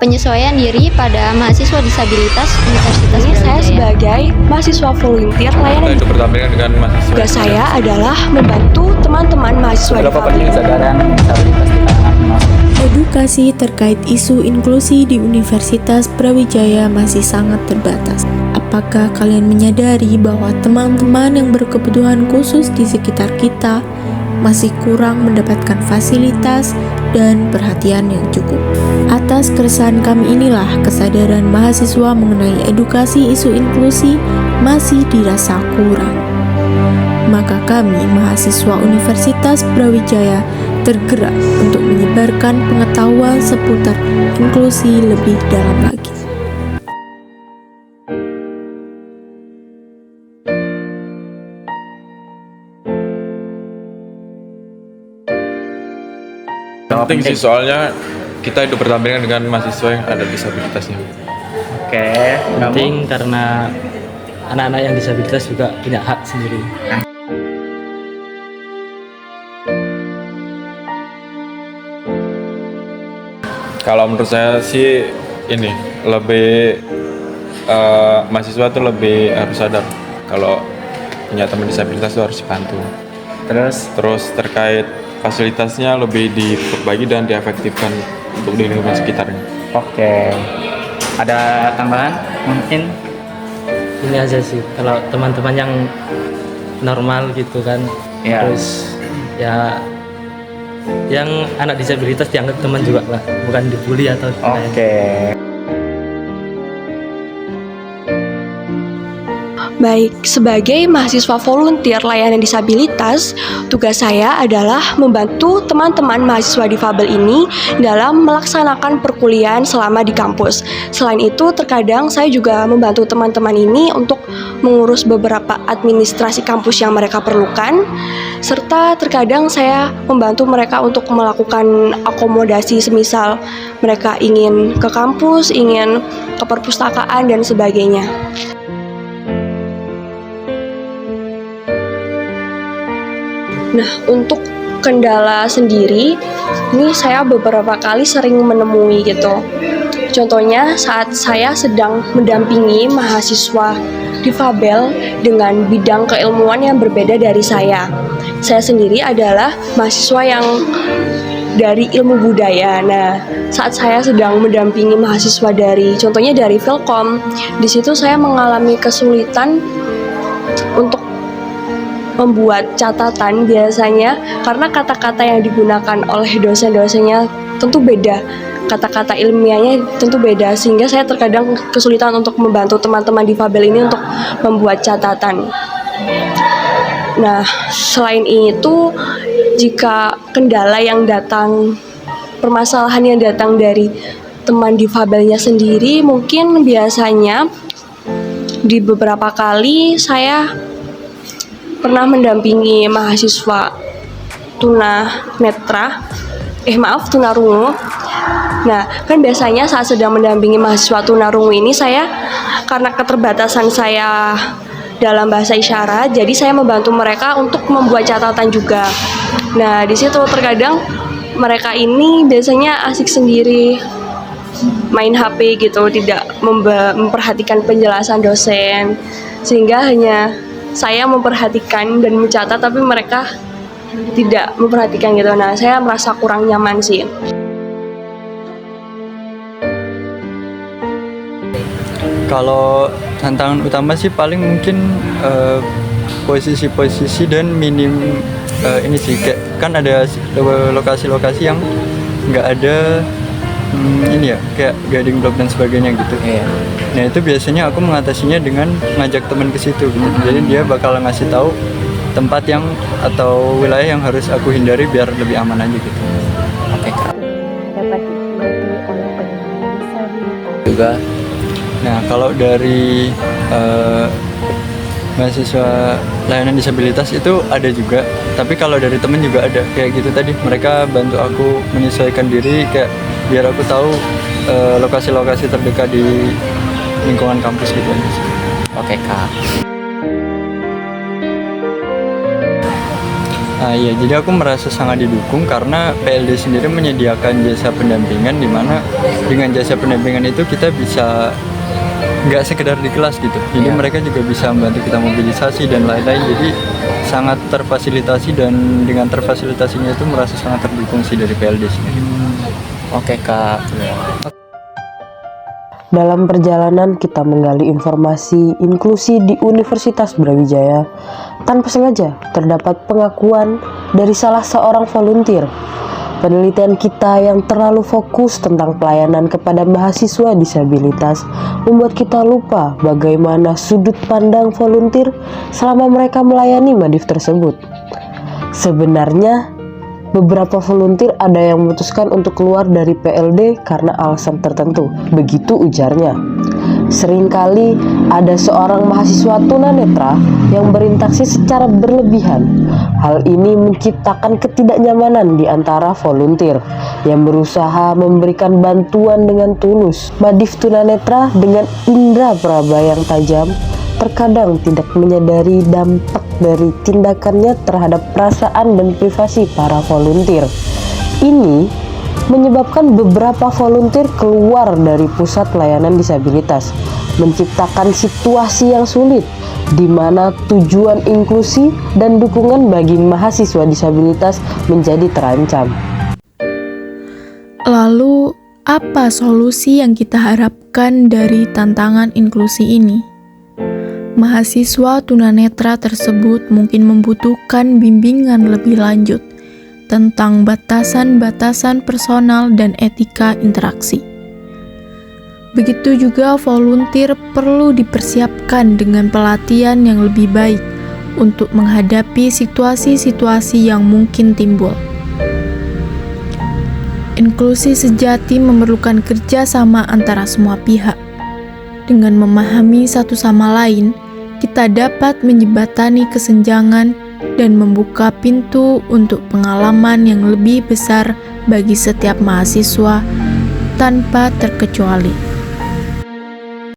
Penyesuaian diri pada mahasiswa disabilitas Universitas Ini saya Brawijaya. sebagai mahasiswa volunteer layanan. Itu berdampingan dengan mahasiswa. Tugas saya adalah membantu teman-teman mahasiswa difabel. Kesadaran disabilitas di kalangan mahasiswa. Edukasi terkait isu inklusi di Universitas Brawijaya masih sangat terbatas. Apakah kalian menyadari bahwa teman-teman yang berkebutuhan khusus di sekitar kita masih kurang mendapatkan fasilitas dan perhatian yang cukup? Atas keresahan kami inilah kesadaran mahasiswa mengenai edukasi isu inklusi masih dirasa kurang. Maka kami, mahasiswa Universitas Brawijaya, tergerak untuk menyebarkan pengetahuan seputar inklusi lebih dalam lagi. Penting sih, soalnya kita hidup berdampingan dengan mahasiswa yang ada disabilitasnya. Oke, Penting karena anak-anak yang disabilitas juga punya hak sendiri. Kalau menurut saya sih ini lebih mahasiswa tuh lebih harus sadar kalau punya teman disabilitas itu harus dibantu. Terus terkait fasilitasnya lebih diperbaiki dan diefektifkan untuk di lingkungan sekitarnya. oke. Ada tambahan mungkin? Ini aja sih, kalau teman-teman yang normal gitu kan, Ya. terus ya yang anak disabilitas dianggap teman juga lah, bukan dibully atau kayak Oke. Baik, sebagai mahasiswa volunteer layanan disabilitas, tugas saya adalah membantu teman-teman mahasiswa difabel ini dalam melaksanakan perkuliahan selama di kampus. Selain itu, terkadang saya juga membantu teman-teman ini untuk mengurus beberapa administrasi kampus yang mereka perlukan, serta terkadang saya membantu mereka untuk melakukan akomodasi semisal mereka ingin ke kampus, ingin ke perpustakaan, dan sebagainya. Nah, untuk kendala sendiri, ini saya beberapa kali sering menemui gitu. Contohnya saat saya sedang mendampingi mahasiswa difabel dengan bidang keilmuan yang berbeda dari saya. Saya sendiri adalah mahasiswa yang dari ilmu budaya. Nah, saat saya sedang mendampingi mahasiswa contohnya dari Filkom, di situ saya mengalami kesulitan untuk membuat catatan biasanya karena kata-kata yang digunakan oleh dosen-dosennya tentu beda, kata-kata ilmiahnya tentu beda, sehingga saya terkadang kesulitan untuk membantu teman-teman difabel ini untuk membuat catatan. Nah, selain itu, jika kendala yang datang, permasalahan yang datang dari teman difabelnya sendiri, mungkin biasanya di beberapa kali saya pernah mendampingi mahasiswa tunarungu. Nah, kan biasanya saat sedang mendampingi mahasiswa tunarungu ini, saya karena keterbatasan saya dalam bahasa isyarat, jadi saya membantu mereka untuk membuat catatan juga. Nah, di situ terkadang mereka ini biasanya asik sendiri main HP gitu, tidak memperhatikan penjelasan dosen, sehingga hanya saya memperhatikan dan mencatat, tapi mereka tidak memperhatikan gitu. Nah, saya merasa kurang nyaman sih. Kalau tantangan utama sih paling mungkin posisi-posisi dan minim ini sih, kayak kan ada lokasi-lokasi yang nggak ada ini ya, kayak guiding block dan sebagainya gitu. Nah, itu biasanya aku mengatasinya dengan ngajak teman ke situ gitu. Jadi dia bakal ngasih tahu tempat yang atau wilayah yang harus aku hindari biar lebih aman aja gitu. Oke, Kak. Dapat dinikmati oleh penyandang disabilitas. Juga Nah, kalau dari mahasiswa layanan disabilitas itu ada juga, tapi kalau dari temen juga ada kayak gitu tadi, mereka bantu aku menyesuaikan diri, kayak biar aku tahu lokasi-lokasi terdekat di lingkungan kampus gitu aja sih. oke, Kak. Iya, jadi aku merasa sangat didukung karena PLD sendiri menyediakan jasa pendampingan, di mana dengan jasa pendampingan itu kita bisa nggak sekedar di kelas gitu. Jadi mereka juga bisa membantu kita mobilisasi dan lain-lain. Jadi sangat terfasilitasi, dan dengan terfasilitasinya itu merasa sangat terdukung sih dari PLD sendiri. Oke Kak. Dalam perjalanan kita menggali informasi inklusi di Universitas Brawijaya, tanpa sengaja terdapat pengakuan dari salah seorang volunteer. Penelitian kita yang terlalu fokus tentang pelayanan kepada mahasiswa disabilitas membuat kita lupa bagaimana sudut pandang volunteer selama mereka melayani Madif tersebut. Sebenarnya, beberapa volunteer ada yang memutuskan untuk keluar dari PLD karena alasan tertentu, begitu ujarnya. Seringkali ada seorang mahasiswa tunanetra yang berinteraksi secara berlebihan. Hal ini menciptakan ketidaknyamanan di antara volunteer yang berusaha memberikan bantuan dengan tulus. Madif tunanetra dengan indera peraba yang tajam terkadang tidak menyadari dampak dari tindakannya terhadap perasaan dan privasi para volunteer. Ini menyebabkan beberapa volunteer keluar dari pusat pelayanan disabilitas, menciptakan situasi yang sulit di mana tujuan inklusi dan dukungan bagi mahasiswa disabilitas menjadi terancam. Lalu, apa solusi yang kita harapkan dari tantangan inklusi ini? Mahasiswa tunanetra tersebut mungkin membutuhkan bimbingan lebih lanjut tentang batasan-batasan personal dan etika interaksi. Begitu juga volunteer perlu dipersiapkan dengan pelatihan yang lebih baik untuk menghadapi situasi-situasi yang mungkin timbul. Inklusi sejati memerlukan kerjasama antara semua pihak. Dengan memahami satu sama lain, kita dapat menjembatani kesenjangan dan membuka pintu untuk pengalaman yang lebih besar bagi setiap mahasiswa tanpa terkecuali.